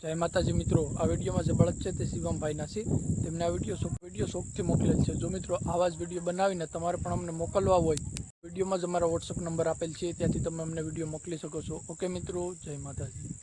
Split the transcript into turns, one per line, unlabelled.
જય માતાજી મિત્રો, આ વિડીયોમાં જે બળદ છે તે શિવમભાઈના છે. તેમને આ વિડીયો શોખથી મોકલેલ છે. જો મિત્રો આવા જ વિડીયો બનાવીને તમારે પણ અમને મોકલવા હોય, વિડીયોમાં જ અમારો વોટ્સઅપ નંબર આપેલ છે, ત્યાંથી તમે અમને વિડીયો મોકલી શકો છો. ઓકે મિત્રો, જય માતાજી.